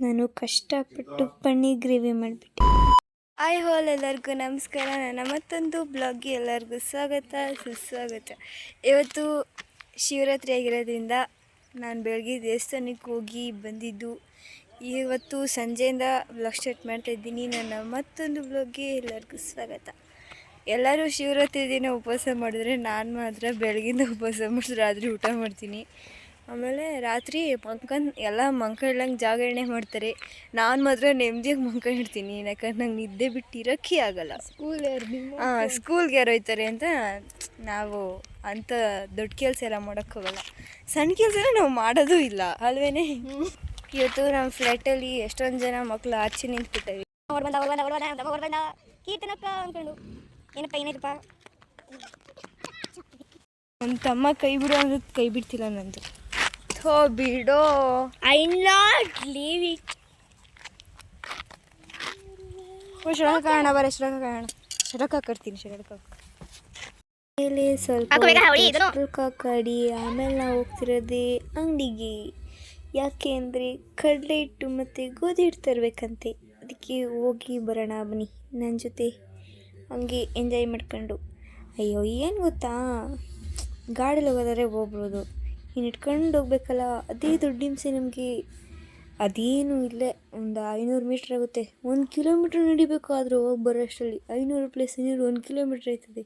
ನಾನು ಕಷ್ಟಪಟ್ಟು ಪನ್ನೀರ್ ಗ್ರೇವಿ ಮಾಡಿಬಿಟ್ಟೆ. ಹಾಯ್ ಹೋಲ್, ಎಲ್ಲರಿಗೂ ನಮಸ್ಕಾರ. ನನ್ನ ಮತ್ತೊಂದು ಬ್ಲಾಗ್ಗೆ ಎಲ್ಲರಿಗೂ ಸ್ವಾಗತ ಸುಸ್ವಾಗತ. ಇವತ್ತು ಶಿವರಾತ್ರಿ ಆಗಿರೋದ್ರಿಂದ ನಾನು ಬೆಳಗ್ಗೆ ದೇವಸ್ಥಾನಕ್ಕೆ ಹೋಗಿ ಬಂದಿದ್ದು. ಇವತ್ತು ಸಂಜೆಯಿಂದ ಬ್ಲಾಗ್ ಸ್ಟಾರ್ಟ್ ಮಾಡ್ತಾಯಿದ್ದೀನಿ. ನನ್ನ ಮತ್ತೊಂದು ಬ್ಲಾಗ್ಗೆ ಎಲ್ಲರಿಗೂ ಸ್ವಾಗತ. ಎಲ್ಲರೂ ಶಿವರಾತ್ರಿ ದಿನ ಉಪವಾಸ ಮಾಡಿದ್ರೆ ನಾನು ಮಾತ್ರ ಬೆಳಗಿಂದ ಉಪವಾಸ ಮಾಡಿದ್ರೆ ರಾತ್ರಿ ಊಟ ಮಾಡ್ತೀನಿ. ಆಮೇಲೆ ರಾತ್ರಿ ಎಲ್ಲ ಮಂಕಳ್ಳಂಗೆ ಜಾಗರಣೆ ಮಾಡ್ತಾರೆ. ನಾನು ಮಾತ್ರ ನೆಮ್ಮದಿಯಾಗಿ ಮಂಕೊಂಡಿರ್ತೀನಿ. ಯಾಕಂದ್ರೆ ನಂಗೆ ನಿದ್ದೆ ಬಿಟ್ಟು ಇರೋಕ್ಕೆ ಆಗಲ್ಲ. ಸ್ಕೂಲ್ಗೆ ಯಾರು ಹೋಯ್ತಾರೆ ಅಂತ ನಾವು ಅಂಥ ದೊಡ್ಡ ಕೆಲಸ ಎಲ್ಲ ಮಾಡೋಕ್ಕೋಗಲ್ಲ. ಸಣ್ಣ ಕೆಲಸ ನಾವು ಮಾಡೋದು ಇಲ್ಲ ಅಲ್ವೇನೆ. ಇವತ್ತು ನಮ್ಮ ಫ್ಲ್ಯಾಟಲ್ಲಿ ಎಷ್ಟೊಂದು ಜನ ಮಕ್ಕಳು ಆಚೆ ನಿಂತ್ಬಿಟ್ಟವೆ. ಕೀರ್ತನಕ್ಕ ಅಂದ್ಕೊಂಡು ಏನಪ್ಪ ಏನಿರಪ್ಪ, ನನ್ನ ತಮ್ಮ ಕೈ ಬಿಡು ಅಂದ್ರೆ ಕೈ ಬಿಡ್ತಿಲ್ಲ ನಂದು. ಥೋ ಬಿಡೋ, ಐ ನಾಟ್ ಲೀವಿಂಗ್. ಶರಕ ಕಾರಣ ಬರ, ಶರಕ ಕಾರಣ, ಶರಕ ಕಟ್ತೀನಿ. ಶರಕ ಮೇಲೆ ಸ್ವಲ್ಪ ಕಡಿ. ಆಮೇಲೆ ನಾವು ಹೋಗ್ತಿರೋದೇ ಅಂಗಡಿಗೆ. ಯಾಕೆ ಅಂದರೆ ಕಡಲೆ ಹಿಟ್ಟು ಮತ್ತು ಗೋಧಿ ಹಿಟ್ಟು ತರಬೇಕಂತೆ. ಅದಕ್ಕೆ ಹೋಗಿ ಬರೋಣ ಬನ್ನಿ ನನ್ನ ಜೊತೆ, ಹಂಗೆ ಎಂಜಾಯ್ ಮಾಡ್ಕೊಂಡು. ಅಯ್ಯೋ ಏನು ಗೊತ್ತಾ, ಗಾಡೀಲಿ ಹೋಗೋದಾದ್ರೆ ಹೋಗ್ಬೋದು, ಇನ್ನು ಇಟ್ಕೊಂಡು ಹೋಗ್ಬೇಕಲ್ಲ, ಅದೇ ದೊಡ್ಡ ಹಿಂಸೆ ನಮಗೆ. ಅದೇನು ಇಲ್ಲೇ ಒಂದು 500 ಮೀಟ್ರ್ ಆಗುತ್ತೆ. 1 ಕಿಲೋಮೀಟ್ರ್ ನಡಿಬೇಕು. ಆದರೂ ಹೋಗಿ ಬರೋ ಅಷ್ಟರಲ್ಲಿ 500 ಪ್ಲಸ್ 500 1 ಕಿಲೋಮೀಟ್ರ್ ಆಯ್ತದೆ.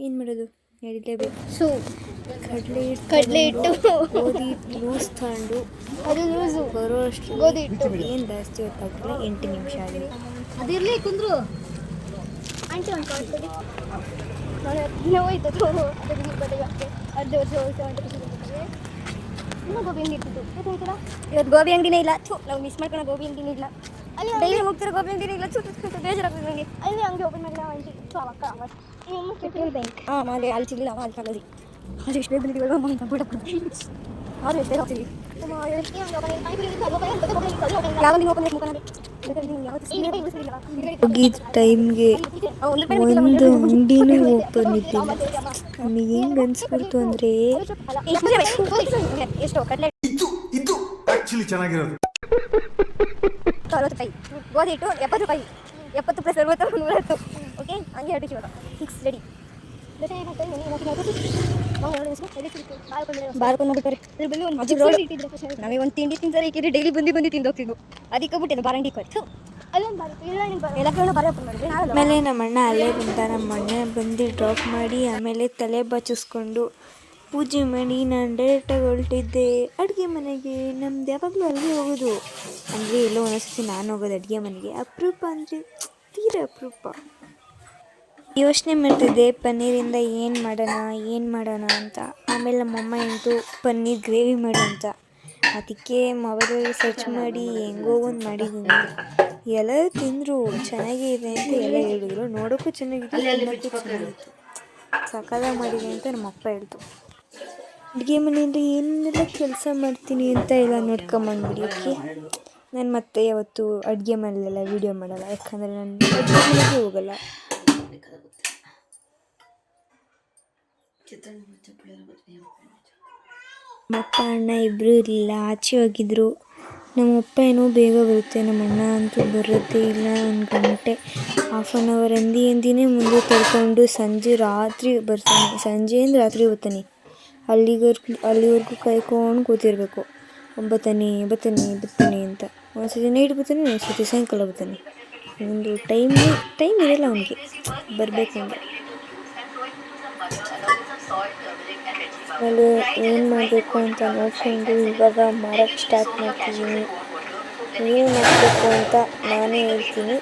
ಏನು ಮಾಡೋದು, ನಡಿಲೇಬೇಕು. ಸೊ ಕಡಲೆ ಹಿಟ್ಟು ಗೋಧಿ ಹಿಟ್ಟು ಲೂಸ್ ತಗೊಂಡು ಅದು ಲೂಸು ಬರೋ ಅಷ್ಟು ಗೋಧಿ ಹಿಟ್ಟು ಏನು ಜಾಸ್ತಿ ಹೊತ್ತಾಗಿಲ್ಲ, 8 ನಿಮಿಷ ಆಗಿದೆ. ಅದಿರಲಿ ಕುಂದ್ರು ಆಂಟಿ ಒಂದು ಕಾಡ್ಕೊಡಿ. ಹೋಯ್ತು ಅರ್ಧ ವರ್ಷ ಹೋಯ್ತು ಅಂತ ಇನ್ನೂ ಗೋಬಿ ಅಂಗಡಿ ಇರ್ತಿತ್ತು. ಇವತ್ತು ಗೋಬಿ ಅಂಗಡಿನೇ ಇಲ್ಲ. ನಾವು ಮಿಸ್ ಮಾಡ್ಕೊಂಡು ಗೋಬಿ ಅಂಗಡಿನೇ ಇಲ್ಲ. ಅಲ್ಲಿ ಡೈಲಿ ಹೋಗ್ತಿರೋ ಗೋಬಿ ಅಂಗಡಿನೇ ಇಲ್ಲ. ಬೇಜಾರಾಗ್ತದೆ ನನಗೆ. ಅಲ್ಲಿ ಅಂಗಡಿ ಓಪನ್ ಮಾಡಿಲ್ಲ ಆಂಟಿ. ಅಕ್ಕ ಬ್ಯಾಂಕ್ ಅಲ್ಲಿ ಅಲ್ಲಿ ಸಿಗಲಿಲ್ಲ. ಅಲ್ಲಿ ಕಾಲೇಜಿ ಅದು ಎಷ್ಟು ಬೇಗ ಬಂದಿದ್ದೀವಿ ಅಂತ ಬಿಡಪ್ಪ. ಆದರೂ ಎಷ್ಟು ಬೇಗ ಹೋಗ್ತೀವಿ. ಹೋಗಿದ್ದ ಟೈಮ್ಗೆ ಒಂದು ಅಂಗಡಿನೂ ಓಪನ್ ಇದ್ದಿಲ್ಲ. ನಮಗೆ ಹೆಂಗೆ ಅನ್ಸ್ಬಿಡ್ತು ಅಂದರೆ, ಇದು ಆಕ್ಚುಲಿ ಚೆನ್ನಾಗಿರೋದು. 60 ರೂಪಾಯಿ ಗೋಧಿ ಹಿಟ್ಟು 70 ರೂಪಾಯಿ, 70 ಪ್ಲಸ್ 60 110. ಓಕೆ, ಹಂಗೆ ಹೇಳ್ತೀವಿ ಇವಾಗ ಫಿಕ್ಸ್ ರೆಡಿ. ಬಾರ್ಕೊಂಡು ಬಿಟ್ಟಾರೆ. ನಾವೇ ಒಂದು ತಿಂಡಿ ತಿಂತಾರೆ ಏಕೆಂದರೆ ಡೈಲಿ ಬಂದು ತಿಂದೋಗ್ತಿದ್ವು. ಅದಕ್ಕೆ ಬಿಟ್ಟಿದ್ದು ಬಾರಂಗಿ ಕೊಟ್ಟು ಆಮೇಲೆ ನಮ್ಮ ಅಣ್ಣ ಅಲ್ಲೇ ಬಂದ. ನಮ್ಮ ಅಣ್ಣ ಬಂದು ಡ್ರಾಪ್ ಮಾಡಿ ಆಮೇಲೆ ತಲೆ ಬಾಚಿಸ್ಕೊಂಡು ಪೂಜೆ ಮಾಡಿ ನಾನು ಡೈರೆಕ್ಟಾಗಿ ಹೊರಟಿದ್ದೆ ಅಡುಗೆ ಮನೆಗೆ. ನಮ್ದು ಯಾವಾಗಲೂ ಅಲ್ಲಿಗೆ ಹೋಗೋದು. ಅಂದರೆ ಎಲ್ಲೋ ಒಂದೊಂದ್ಸತಿ ನಾನು ಹೋಗೋದು ಅಡುಗೆ ಮನೆಗೆ. ಅಪರೂಪ ಅಂದರೆ ತೀರಾ ಅಪರೂಪ. ಯೋಚನೆ ಮಾಡ್ತಿದ್ದೆ ಪನ್ನೀರಿಂದ ಏನು ಮಾಡೋಣ ಅಂತ. ಆಮೇಲೆ ನಮ್ಮಮ್ಮ ಎಂಟು ಪನ್ನೀರ್ ಗ್ರೇವಿ ಮಾಡು ಅಂತ. ಅದಕ್ಕೆ ಮೊಬೈಲಲ್ಲಿ ಸರ್ಚ್ ಮಾಡಿ ಹೆಂಗೋ ಒಂದು ಮಾಡಿದ್ದೀನಿ. ಎಲ್ಲರೂ ತಿಂದರು, ಚೆನ್ನಾಗೇ ಇದೆ ಅಂತ ಎಲ್ಲ ಹೇಳಿದ್ರು. ನೋಡೋಕ್ಕೂ ಚೆನ್ನಾಗಿತ್ತು, ತಿನ್ನೋಕ್ಕೂ ಚೆನ್ನಾಗಿತ್ತು. ಸಕಾಲಾಗಿ ಮಾಡಿದೆ ಅಂತ ನಮ್ಮಪ್ಪ ಹೇಳ್ತು. ಅಡುಗೆ ಮನೆಯಿಂದ ಏನೆಲ್ಲ ಕೆಲಸ ಮಾಡ್ತೀನಿ ಅಂತ ಎಲ್ಲ ನೋಡ್ಕೊಂಬಂದ್ಬಿಡಿ. ಓಕೆ, ನಾನು ಮತ್ತೆ ಯಾವತ್ತು ಅಡುಗೆ ಮನೆಯಲ್ಲೆಲ್ಲ ವೀಡಿಯೋ ಮಾಡಲ್ಲ. ಯಾಕಂದರೆ ನಾನು ಅಡುಗೆ ಮನೆಗೆ ಹೋಗಲ್ಲ. ನಮ್ಮಪ್ಪ ಅಣ್ಣ ಇಬ್ಬರು ಇರಲಿಲ್ಲ, ಆಚೆ ಹೋಗಿದ್ರು. ನಮ್ಮಪ್ಪ ಏನೋ ಬೇಗ ಬರುತ್ತೆ, ನಮ್ಮ ಅಣ್ಣ ಅಂತೂ ಬರೋದೇ ಇಲ್ಲ. 1 ಗಂಟೆ 1/2 ಅವರ್ ಅಂದಿನೇ ಮುಂದೆ ತಳ್ಕೊಂಡು ರಾತ್ರಿ ಬರ್ತಾನೆ. ಸಂಜೆಯಿಂದ ರಾತ್ರಿ ಬರ್ತಾನೆ. ಅಲ್ಲಿವರೆಗೂ ಕಾಯ್ಕೊಂಡು ಕೂತಿರ್ಬೇಕು. ಬರ್ತಾನೆ ಅಂತ. ಒಂದ್ಸತಿ ನೈಟ್ ಬರ್ತಾನೆ, ಒಂದ್ಸತಿ ಸಾಯಂಕಾಲ ಬರ್ತಾನೆ. ಒಂದು ಟೈಮ್ ಇರಲ್ಲ ಅವನಿಗೆ ಬರಬೇಕು ಅಂದರೆ. ಆಮೇಲೆ ಏನು ಮಾಡಬೇಕು ಅಂತ ನೋಡ್ಕೊಂಡು ಇವಾಗ ಮಾಡೋಕ್ಕೆ ಸ್ಟಾರ್ಟ್ ಮಾಡ್ತಿದ್ದೀನಿ. ಏನು ಮಾಡಬೇಕು ಅಂತ ನಾನೇ ಹೇಳ್ತೀನಿ.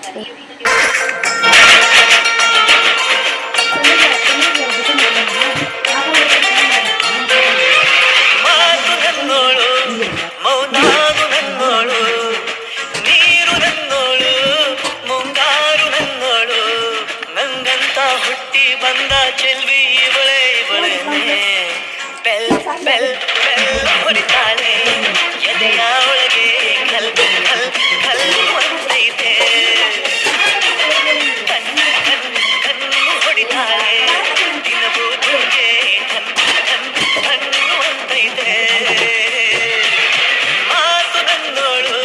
ಹೊಡಿತಾಳೆ ಎದೆಯ ಒಳಗೆ ಕಲ್ ಹೊತ್ತೈತೆ. ಕಣ್ಣು ಹೊಡಿತಾಳೆ ದಿನವೂ ತುಗೆ ಕಣ್ಣು ಹೊತ್ತೈತೆ. ಮಾತು ನನ್ನೋಳು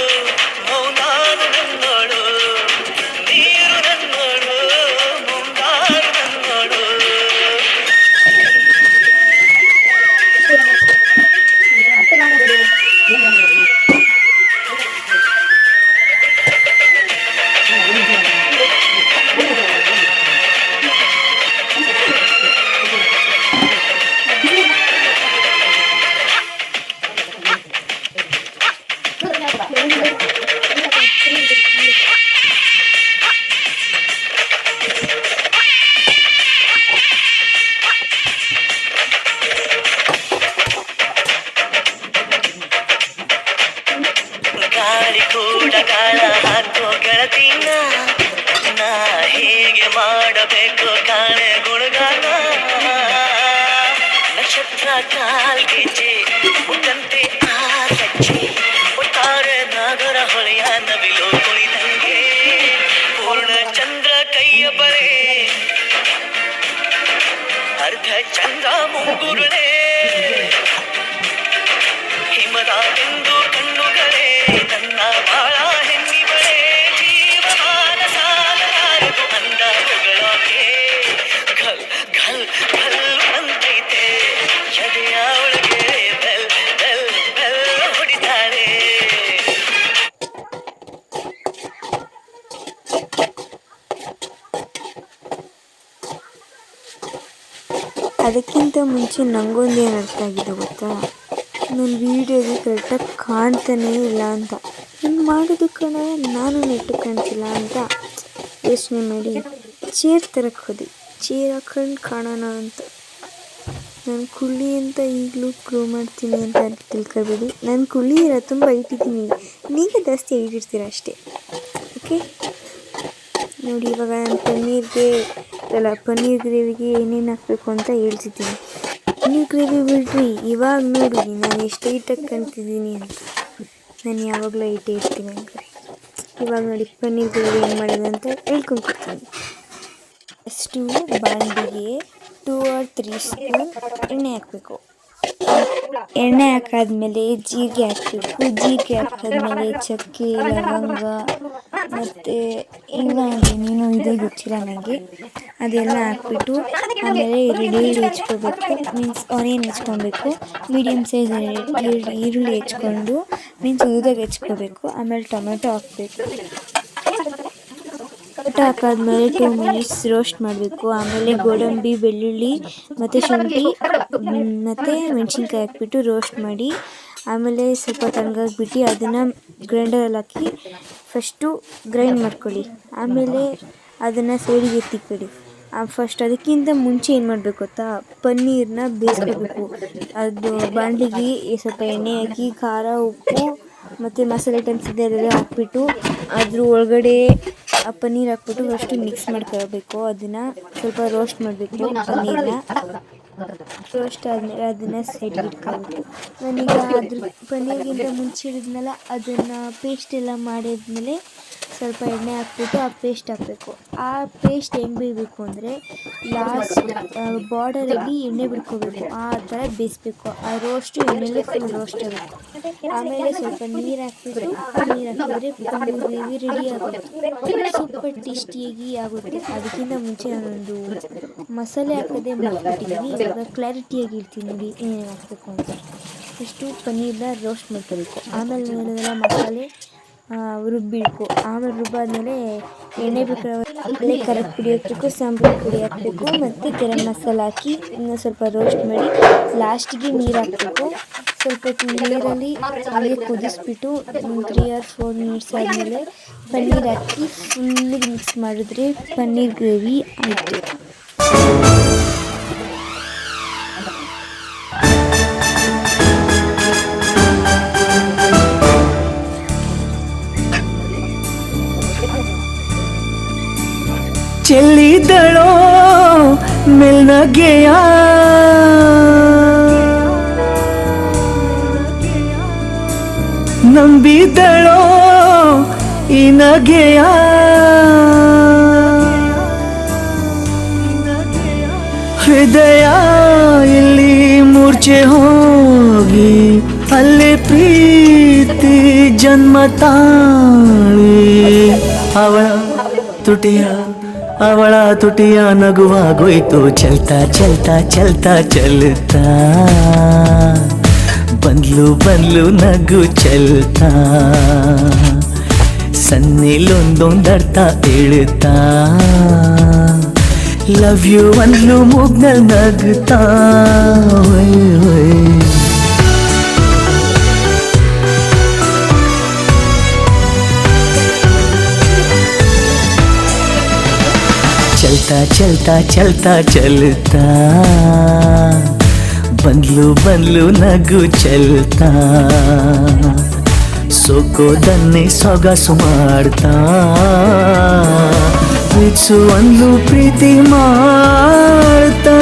ಗಾಳ ಹಾಕೋ ಗೆಳತಿನ ನಾ ಹೇಗೆ ಮಾಡಬೇಕು ಕಾಣೆ ಗುಣಗಾನ ನಕ್ಷತ್ರ ಕಾಲ್ಗೆಜೆ ಮುಟ್ಟಂತೆ ಆ ಸಜ್ಜೆ ಒಟ್ಟಾರೆ ನಾಗರ ಹೊಳೆಯ ನವಿಲು ಕುಣಿದಂಗೆ ಪೂರ್ಣ ಚಂದ್ರ ಕೈಯ ಬರೆ ಅರ್ಧ ಚಂದ್ರ ಮುಂಗುರುಳೆ ಹಿಮದ ಬಿಂದು ಕಣ್ಣುಗಳೇ ನನ್ನ ಬಾಳ ಹೆಣ್ಣಿಬಳೆ ಜೀವಮಾನ ಸಾಲಲಾರದು ಅಂದ ಹೊಗಳೋಕೆ ಘಲ್ ಘಲ್ ಘಲ್ ಅಂತೈತೆ ಎದೆಯ ಒಳಗೆ ಬೆಲ್ ಬೆಲ್ ಬೆಲ್ ಹೊಡಿತಾಳೆ ಅದಕ್ಕಿಂತ ಮುಂಚೆ ನನಗೊಂದು ಏನು ಅರ್ಥ ಆಗಿದೆ ಗೊತ್ತಾ, ನನ್ನ ವೀಡಿಯೋಗೆ ಕರೆಕ್ಟಾಗಿ ಕಾಣ್ತಾನೇ ಇಲ್ಲ ಅಂತ. ನಾನು ಮಾಡೋದು ಕಣ, ನಾನು ನೆಟ್ಟು ಕಾಣ್ತಿಲ್ಲ ಅಂತ ಯೋಚನೆ ಮಾಡಿ ಚೇರ್ ತರಕ್ಕೆ ಹೋದೆ. ಚೇರ್ ಹಾಕೊಂಡು ಕಾಣೋಣ ಅಂತ. ನಾನು ಕುಳ್ಳಿ ಅಂತ ಈಗಲೂ ಪ್ರೂವ್ ಮಾಡ್ತೀನಿ ಅಂತ ತಿಳ್ಕೊಬೇಡಿ. ನಾನು ಕುಳ್ಳಿ ಇರೋ ತುಂಬ ಇಟ್ಟಿದ್ದೀನಿ, ನೀವೇ ಜಾಸ್ತಿ ಇಟ್ಟಿರ್ತೀರ ಅಷ್ಟೇ. ಓಕೆ ನೋಡಿ, ಇವಾಗ ನಾನು ಪನ್ನೀರ್ ಗ್ರೇವಿಗೆ ಏನೇನು ಹಾಕಬೇಕು ಅಂತ ಹೇಳ್ತಿದ್ದೀನಿ. ಪನ್ನೀರ್ ಗ್ರೇವಿ ಬಿಡ್ರಿ, ಇವಾಗ ನೋಡಿ ನಾನು ಎಷ್ಟು ಹೈಟಾಗಿ ಕಾಣ್ತಿದ್ದೀನಿ ಅಂತ. ನಾನು ಯಾವಾಗಲೂ ಹೈಟೇ ಇರ್ತೀನಿ ಅಂದರೆ ಇವಾಗ ನೋಡಿ ಪನ್ನೀರ್ ಗ್ರೇವಿ ಏನು ಮಾಡೋದು ಅಂತ ಹೇಳ್ಕೊಂಡ್ಕೊಡ್ತೀನಿ. ಫಸ್ಟು ಬಾಂಡಿಗೆ 2 or 3 ಸ್ಪೂನ್ ಎಣ್ಣೆ ಹಾಕಬೇಕು. ಎಣ್ಣೆ ಹಾಕಾದ್ಮೇಲೆ ಜೀರಿಗೆ ಹಾಕಬೇಕು. ಜೀರಿಗೆ ಹಾಕಾದ್ಮೇಲೆ ಚಕ್ಕೆ, ಲವಂಗ ಮತ್ತು ಇಲ್ಲ ನೀನು ಇದೆ ಗೊತ್ತಿಲ್ಲ ನನಗೆ, ಅದೆಲ್ಲ ಹಾಕ್ಬಿಟ್ಟು ಆಮೇಲೆ ಈರುಳ್ಳಿ ಹೆಚ್ಕೋಬೇಕು. ಮೀನ್ಸ್ ಆನಿಯನ್ ಹೆಚ್ಕೊಬೇಕು. ಮೀಡಿಯಮ್ ಸೈಜ್ ಈರುಳ್ಳಿ ಹೆಚ್ಕೊಂಡು ಮೀನ್ಸ್ ಉದ್ದಾಗ ಹೆಚ್ಕೋಬೇಕು. ಆಮೇಲೆ ಟೊಮೆಟೊ ಹಾಕಬೇಕು. ಟೊಮೆಟೊ ಹಾಕಾದ್ಮೇಲೆ 2 ಮಿನಿಟ್ಸ್ ರೋಸ್ಟ್ ಮಾಡಬೇಕು. ಆಮೇಲೆ ಗೋಡಂಬಿ, ಬೆಳ್ಳುಳ್ಳಿ ಮತ್ತು ಶುಂಠಿ ಮತ್ತು ಮೆಣಸಿನ್ಕಾಯಿ ಹಾಕ್ಬಿಟ್ಟು ರೋಸ್ಟ್ ಮಾಡಿ ಆಮೇಲೆ ಸ್ವಲ್ಪ ತಣ್ಣಗಾಗ್ಬಿಟ್ಟು ಅದನ್ನು ಗ್ರೈಂಡರಲ್ಲಿ ಹಾಕಿ ಫಸ್ಟು ಗ್ರೈಂಡ್ ಮಾಡ್ಕೊಳ್ಳಿ. ಆಮೇಲೆ ಅದನ್ನು ಸೈಡಿಗೆ ಎತ್ತಿಕ್ಕೊಳ್ಳಿ. ಫಸ್ಟ್ ಅದಕ್ಕಿಂತ ಮುಂಚೆ ಏನು ಮಾಡಬೇಕು ಗೊತ್ತಾ, ಪನ್ನೀರನ್ನ ಬೇಯಿಸ್ಕೋಬೇಕು. ಅದು ಬಾಣಲಿಗೆ ಸ್ವಲ್ಪ ಎಣ್ಣೆ ಹಾಕಿ ಖಾರ, ಉಪ್ಪು ಮತ್ತು ಮಸಾಲೆ ಐಟಮ್ಸ್ ಇದೆಲ್ಲ ಹಾಕ್ಬಿಟ್ಟು ಅದ್ರ ಒಳಗಡೆ ಆ ಪನ್ನೀರ್ ಹಾಕ್ಬಿಟ್ಟು ಫಸ್ಟು ಮಿಕ್ಸ್ ಮಾಡ್ಕೊಳ್ಬೇಕು. ಅದನ್ನು ಸ್ವಲ್ಪ ರೋಸ್ಟ್ ಮಾಡಬೇಕು. ಪನ್ನೀರನ್ನ ರೋಸ್ಟ್ ಆದಮೇಲೆ ಅದನ್ನು ಸೈಡ್ಗೆ ಇಟ್ಕೊಳ್ಬೇಕು. ನಾನೀಗ ಅದ್ರ ಪನ್ನೀರ್ಗಿಂತ ಮುಂಚೆ ಹೇಳಿದ್ನಲ್ಲ, ಅದನ್ನು ಪೇಸ್ಟ್ ಎಲ್ಲ ಮಾಡಿದ್ಮೇಲೆ ಸ್ವಲ್ಪ ಎಣ್ಣೆ ಹಾಕ್ಬಿಟ್ಟು ಆ ಪೇಸ್ಟ್ ಹಾಕಬೇಕು. ಆ ಪೇಸ್ಟ್ ಹೆಂಗೆ ಬೇಯಬೇಕು ಅಂದರೆ ಲಾಸ್ಟ್ ಬಾರ್ಡರಲ್ಲಿ ಎಣ್ಣೆ ಬಿಡ್ಕೋಬೇಕು. ಆ ಥರ ಬೇಯಿಸ್ಬೇಕು. ಆ ರೋಸ್ಟು ಎಣ್ಣೆಲೆ ಫುಲ್ ರೋಸ್ಟ್ ಆಗಬೇಕು. ಆಮೇಲೆ ಸ್ವಲ್ಪ ನೀರು ಹಾಕ್ಬಿಟ್ಟು ಹಾಕಿದ್ರೆ ಪನ್ನೀರ್ ಗ್ರೇವಿ ರೆಡಿ ಆಗುತ್ತೆ. ಸೂಪರ್ ಟೇಸ್ಟಿಯಾಗಿ ಆಗುತ್ತೆ. ಅದಕ್ಕಿಂತ ಮುಂಚೆ ನಾನೊಂದು ಮಸಾಲೆ ಹಾಕೋದೇ ಮಾಡ್ಬಿಟ್ಟಿದ್ದೀನಿ. ಇವಾಗ ಕ್ಲಾರಿಟಿಯಾಗಿ ಇರ್ತೀನಿ ನೋಡಿ ಏನೇನು ಹಾಕಬೇಕು ಅಂತ. ಫಸ್ಟು ಪನ್ನೀರನ್ನ ರೋಸ್ಟ್ ಮಾಡ್ಕೋಬೇಕು. ಆಮೇಲೆ ಹೇಳಿದೆಲ್ಲ ಮಸಾಲೆ ರುಬ್ಬಿಡ್ಬೇಕು. ಆಮೇಲೆ ರುಬ್ಬಾದ್ಮೇಲೆ ಎಣ್ಣೆ ಬೇಕಾದ್ರೆ ಖಾರದ ಪುಡಿ ಹಾಕಬೇಕು, ಸಾಂಬಾರು ಪುಡಿ ಹಾಕಬೇಕು ಮತ್ತು ಗರಂ ಮಸಾಲ ಹಾಕಿ ಇನ್ನೂ ಸ್ವಲ್ಪ ರೋಸ್ಟ್ ಮಾಡಿ ಲಾಸ್ಟಿಗೆ ನೀರು ಹಾಕಬೇಕು. ಸ್ವಲ್ಪ ನೀರಲ್ಲಿ ಹಾಗೆ ಕುದಿಸ್ಬಿಟ್ಟು 3 or 4 ಮಿನಿಟ್ಸ್ ಆದಮೇಲೆ ಪನ್ನೀರ್ ಹಾಕಿ ಫುಲ್ಲಿಗೆ ಮಿಕ್ಸ್ ಮಾಡಿದ್ರೆ ಪನ್ನೀರ್ ಗ್ರೇವಿ ಆಯಿತು. ಚೆಲ್ಲಿದಳೋ ಮೆಲ್ನಗೆಯ ನಂಬಿದಳೋ ಈ ನಗೆಯ ಹೃದಯ ಇಲ್ಲಿ ಮೂರ್ಛೆ ಹೋಗಿ ಅಲ್ಲೇ ಪ್ರೀತಿ ಜನ್ಮ ತಾಳಿ ಅವಳ ತುಟಿಯ ನಗುವಾಗೋಯ್ತು. ಚಲ್ತಾ ಚಲ್ತಾ ಚಲ್ತಾ ಚಲ್ತಾ ಬಂದ್ಲು ನಗು ಚಲ್ತಾ ಸನ್ನೆಲೊಂದೊಂದರ್ಥ ಹೇಳ್ತಾ ಲವ್ ಯು ಅಂದ್ಲು ಮೂಗ್ನಲ್ ನಗ್ತಾ. ಚಲ್ತಾ ಚಲ್ತಾ ಚಲ್ತಾ ಚಲ್ತಾ ಬಂದ್ಲು ನಗು ಚಲ್ತಾ ಸೋಕೋದನ್ನೇ ಸೊಗಸು ಮಾಡ್ತಾ ಪ್ರೀತಿಸುವನ್ಲು ಪ್ರೀತಿ ಮಾಡ್ತಾ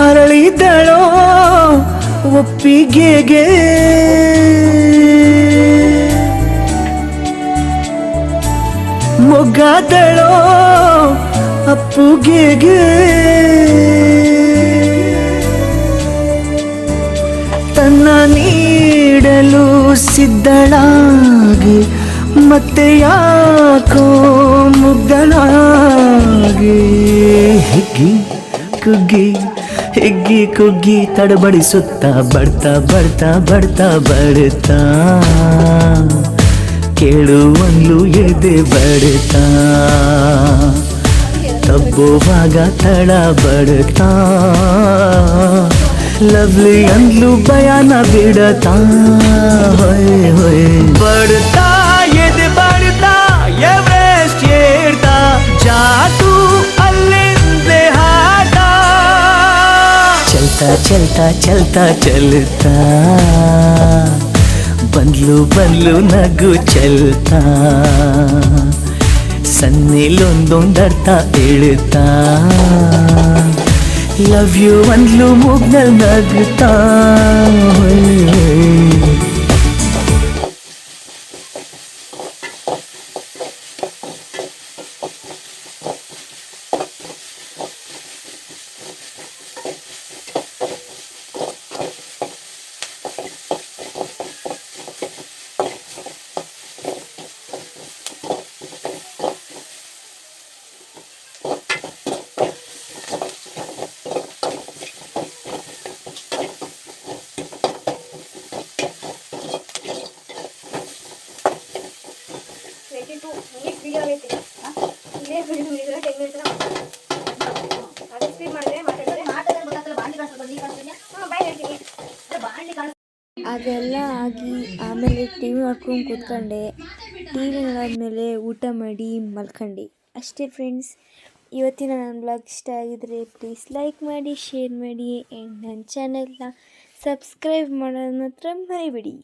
ಅರಳಿದಳೋ ಒಪ್ಪಿಗೆಗೆ ಮೊಗ್ಗಾದಳೋ ಅಪ್ಪುಗೆಗೆ ತನ್ನ ನೀಡಲು ಸಿದ್ಧಳಾಗಿ ಮತ್ತೆ ಯಾಕೋ ಮುಗ್ಧಳಾಗಿ ಹಿಗ್ಗಿ ಕುಗ್ಗಿ ಹಿಗ್ಗಿ ಕುಗ್ಗಿ ತಡಬಡಿಸುತ್ತಾ ಬಡ್ತಾ ಬಡ್ತಾ ಬಡ್ತಾ ಬಡ್ತಾ ಕೇಳುವನ್ಲು ಎದೆ ಬಡ್ತಾ ತಬ್ಬುವಾಗ ತಡ ಬಡ್ತಾ ಲವ್ಲಿ ಅಂದ್ಲು ಭಯಾನ ಬಿಡತಾ ಹೊಯ್ ಹೊಯ್ ಬಡ್ತಾ ಎದೆ ಬಡ್ತಾ ಎವರೆಸ್ಟ್ ಏರ್ತಾ ಜಾತು ಅಲ್ಲಿಂದಲೇ ಹಾಟ ಚಲ್ತಾ ಚಲ್ತಾ ಚಲ್ತಾ ಚಲ್ತಾ ಬಂದ್ಲು ಬಂದ್ಲು ನಗು ಚಲ್ತಾ ಸನ್ನೆಲೊಂದೊಂದರ್ಥ ಹೇಳ್ತಾ ಲವ್ ಯು ಅಂದ್ಲು ಮುಗ್ನಲ್ ನಗ್ತಾ ಅದೆಲ್ಲ ಆಗಿ ಆಮೇಲೆ ಟಿ ವಿ ನೋಡ್ಕೊಂಡು ಕೂತ್ಕೊಂಡೆ. ಟಿ ವಿ ನೋಡಾದ್ಮೇಲೆ ಊಟ ಮಾಡಿ ಮಲ್ಕೊಂಡೆ. ಅಷ್ಟೇ ಫ್ರೆಂಡ್ಸ್, ಇವತ್ತಿನ ನನ್ನ ಬ್ಲಾಗ್ ಇಷ್ಟ ಆಗಿದರೆ ಪ್ಲೀಸ್ ಲೈಕ್ ಮಾಡಿ, ಶೇರ್ ಮಾಡಿ ಆ್ಯಂಡ್ ನನ್ನ ಚಾನೆಲ್ನ ಸಬ್ಸ್ಕ್ರೈಬ್ ಮಾಡೋದನ್ನ ಮಾತ್ರ ಮರಿಬೇಡಿ.